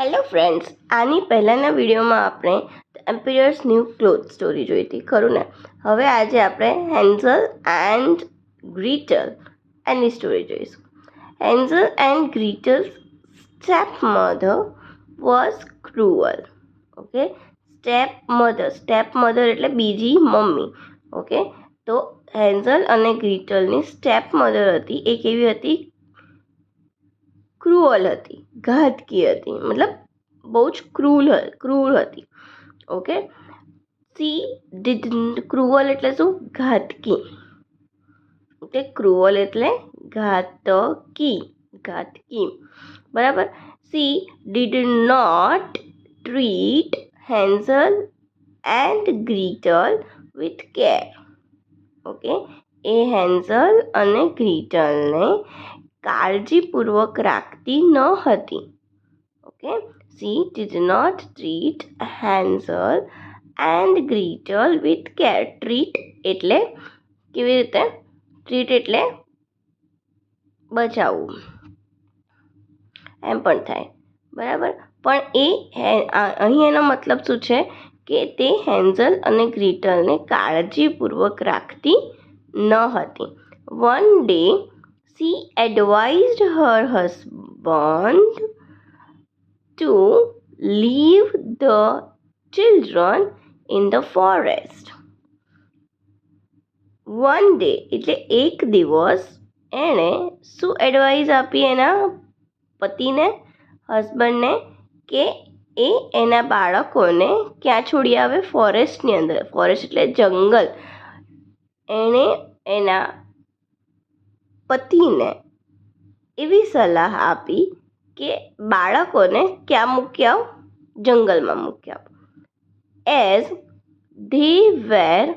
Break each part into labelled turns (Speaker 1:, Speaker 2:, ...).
Speaker 1: Hello friends, આની પહેલાંના વિડીયોમાં આપણે એમ્પિયર્સ ન્યૂ ક્લોથ સ્ટોરી જોઈ હતી, ખરું ને? હવે આજે આપણે હેન્ઝલ એન્ડ ગ્રીટલ એની સ્ટોરી જોઈશું. Hansel and Gretel's stepmother was cruel. Okay, stepmother એટલે બીજી મમ્મી. ઓકે, તો હેન્ઝલ અને ગ્રીટલની સ્ટેપમધર હતી એ કેવી હતી? ક્રુઅલ હતી, ઘાતકી હતી, મતલબ બહુ જ ક્રૂર હતી. ઓકે, ક્રુઅલ એટલે શું? ઘાતકી. ઓકે, ક્રુઅલ એટલે ઘાતકી, બરાબર. She did not treat Hansel and Gretel with care. Okay, એ હેન્ઝલ અને ગ્રીટલને કાળજીપૂર્વક રાખતી ન હતી. Okay, she did not treat Hansel and Gretel with care. Treat એટલે કેવી રીતે? ટ્રીટ એટલે બચાવવું એમ પણ થાય, બરાબર. પણ અહીં એનો મતલબ શું છે કે તે હેન્ઝલ અને ગ્રીટલને કાળજીપૂર્વક રાખતી ન હતી. One day she advised her husband to leave the children in the forest. One day એટલે એક દિવસ એણે શું એડવાઇસ આપી એના પતિને, હસબન્ડને, કે એ એના બાળકોને ક્યાં છોડી આવે? ફોરેસ્ટની અંદર. ફોરેસ્ટ એટલે જંગલ. એણે એના પતિને એવી સલાહ આપી કે બાળકોને ક્યાં મૂકી આવ? જંગલમાં મૂકી આવ. As they were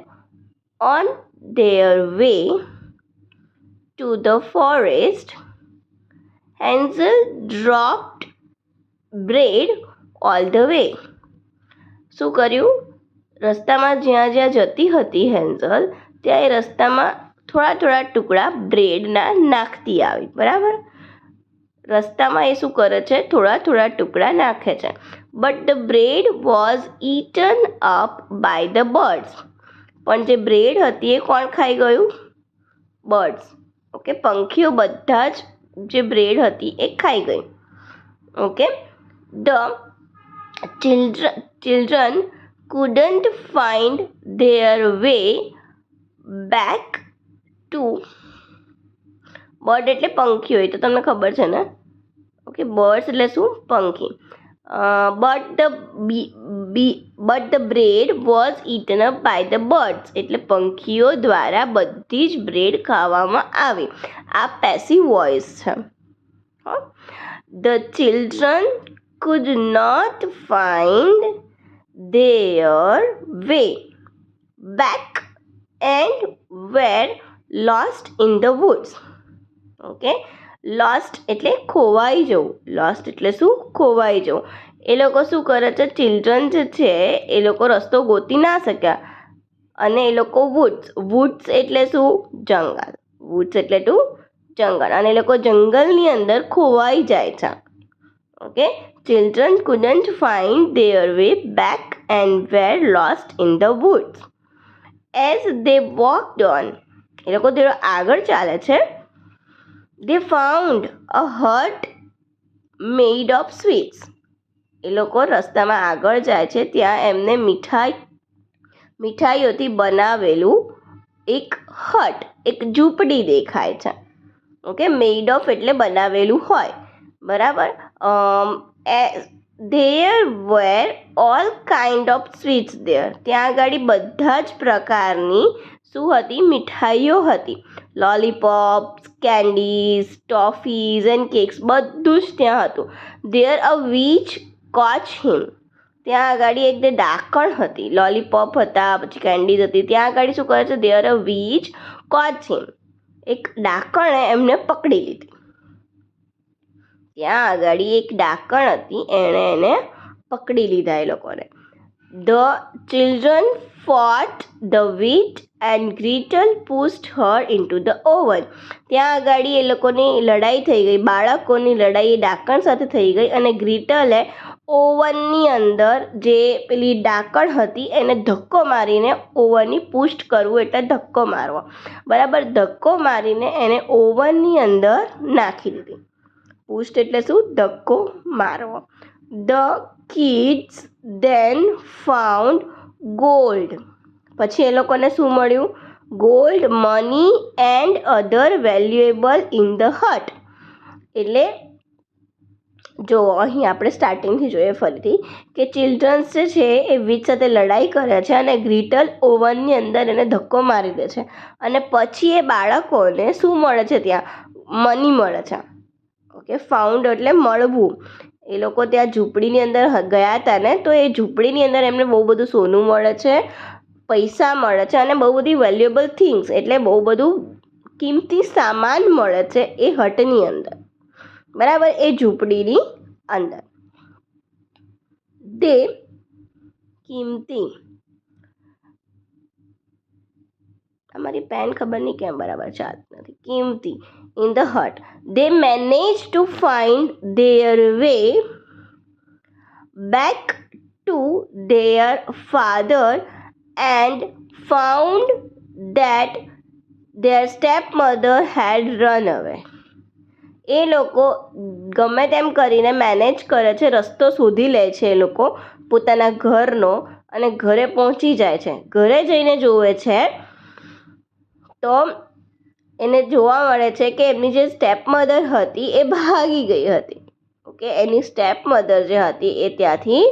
Speaker 1: on their way to the forest, Hansel dropped bread all the way. શું કર્યું? રસ્તામાં જ્યાં જતી હતી હેન્ઝલ, ત્યાં એ રસ્તામાં થોડા ટુકડા બ્રેડના નાખતી આવી, બરાબર. રસ્તામાં એ શું કરે છે? થોડા ટુકડા નાખે છે. But the bread was eaten up by the birds. પણ જે બ્રેડ હતી એ કોણ ખાઈ ગયું? બર્ડ્સ. ઓકે, પંખીઓ બધા જ જે બ્રેડ હતી એ ખાઈ ગઈ. Okay, the children couldn't find their way back to. Bird એટલે પંખીઓ, એ તો તમને ખબર છે ને? ઓકે, બર્ડ્સ એટલે શું? પંખી. But the bread was eaten up by the birds એટલે પંખીઓ દ્વારા બધી જ બ્રેડ ખાવામાં આવી. આ પેસિવ વોઇસ છે. The children could not find their way back and were lost in the woods. Okay, lost એટલે ખોવાઈ જવું. લોસ્ટ એટલે શું? ખોવાઈ જવું. એ લોકો શું કરે છે? ચિલ્ડ્રન જે છે એ લોકો રસ્તો ગોતી ના શક્યા અને એ લોકો વુડ્સ એટલે શું? જંગલ. વુડ્સ એટલે જંગલ, અને એ લોકો જંગલની અંદર ખોવાઈ જાય છે. Okay, children couldn't find their way back and were lost in the woods. As they walked on, એ લોકો આગળ ચાલે છે, they found a hut made of sweets. એ લોકો રસ્તામાં આગળ જાય છે, ત્યાં એમને મીઠાઈઓથી બનાવેલું એક હટ, એક ઝૂંપડી દેખાય છે. ઓકે, મેડ ઓફ એટલે બનાવેલું હોય, બરાબર. there were all kind of sweets there. ત્યાં આગળ બધા જ પ્રકારની શું હતી? મીઠાઈઓ હતી. લોલીપોપ્સ, કેન્ડીઝ, ટોફીઝ એન્ડ કેક્સ બધું જ ત્યાં હતું. there a witch caught him. ત્યાં આગળ એક ડાકણ હતી. લોલીપોપ હતા, પછી કેન્ડીઝ હતી. ત્યાં આગળ શું કરે છે? there a witch caught him. એક ડાકણે એમને પકડી લીધી. ત્યાં આગળ એક ડાકણ હતી, એણે એને પકડી લીધા એ લોકોને. The children fought the witch and Gretel pushed her into the oven. ત્યાં આગળ એ લોકોની લડાઈ થઈ ગઈ, બાળકોની લડાઈ ડાકણ સાથે થઈ ગઈ અને ગ્રીટલે ઓવનની અંદર જે પેલી ઢાંકણ હતી એને ધક્કો મારીને ઓવનની પુષ્ટ કરવું એટલે ધક્કો મારવો. બરાબર, ધક્કો મારીને એને ઓવનની અંદર નાખી દીધી. પુષ્ટ એટલે શું? ધક્કો મારવો. The kids then found gold. પછી એ લોકોને શું મળ્યું? Gold, money and other valuable in the hut. એટલે જો અહીં આપણે સ્ટાર્ટિંગથી જોઈએ ફરીથી કે ચિલ્ડ્રન્સ જે છે એ વીજ સાથે લડાઈ કરે છે અને ગ્રીટલ ઓવનની અંદર એને ધક્કો મારી દે છે અને પછી એ બાળકોને શું મળે છે? ત્યાં મની મળે છે. ઓકે, ફાઉન્ડ એટલે મળવું. એ લોકો ત્યાં ઝૂંપડીની અંદર ગયા હતા ને, તો એ ઝૂંપડીની અંદર એમને બહુ બધું સોનું મળે છે, પૈસા મળે છે અને બહુ બધી વેલ્યુએબલ થિંગ્સ એટલે બહુ બધું કિંમતી સામાન મળે છે એ હટની અંદર. બરાબર, એ ઝૂંપડીની અંદર. તે કિંમતી, તમારી પેન ખબર નહીં કેમ બરાબર ચાલતી નથી. કિંમતી in the Hut. They managed to find their way back to their father and found that their stepmother had run away. એ લોકો ગમે તેમ કરીને મેનેજ કરે છે, રસ્તો શોધી લે છે એ લોકો પોતાના ઘરનો અને ઘરે પહોંચી જાય છે. ઘરે જઈને જોવે છે તો એને જોવા મળે છે કે એમની જે સ્ટેપમધર હતી એ ભાગી ગઈ હતી. ઓકે, એની સ્ટેપમધર જે હતી એ ત્યાંથી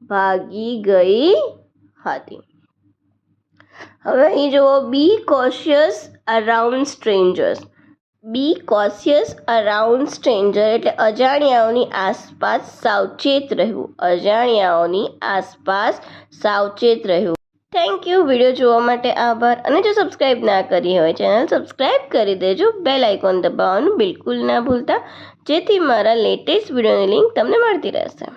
Speaker 1: ભાગી ગઈ હતી. હવે અહીં જુઓ, બી કોશિયસ અરાઉન્ડ સ્ટ્રેન્જર્સ. બી કોશિયસ અરાઉન્ડ સ્ટ્રેન્જર એટલે અજાણ્યાઓની આસપાસ સાવચેત રહેવું. અજાણ્યાઓની આસપાસ સાવચેત રહેવું. Thank you. વિડીયો જોવા માટે આભાર. અને જો સબસ્ક્રાઈબ ના કરી હોય ચેનલ સબસ્ક્રાઈબ કરી દેજો. બેલ આઇકોન દબાવવાનું બિલકુલ ના ભૂલતા, જેથી મારા લેટેસ્ટ વિડીયોની લિંક તમને મળતી રહેશે.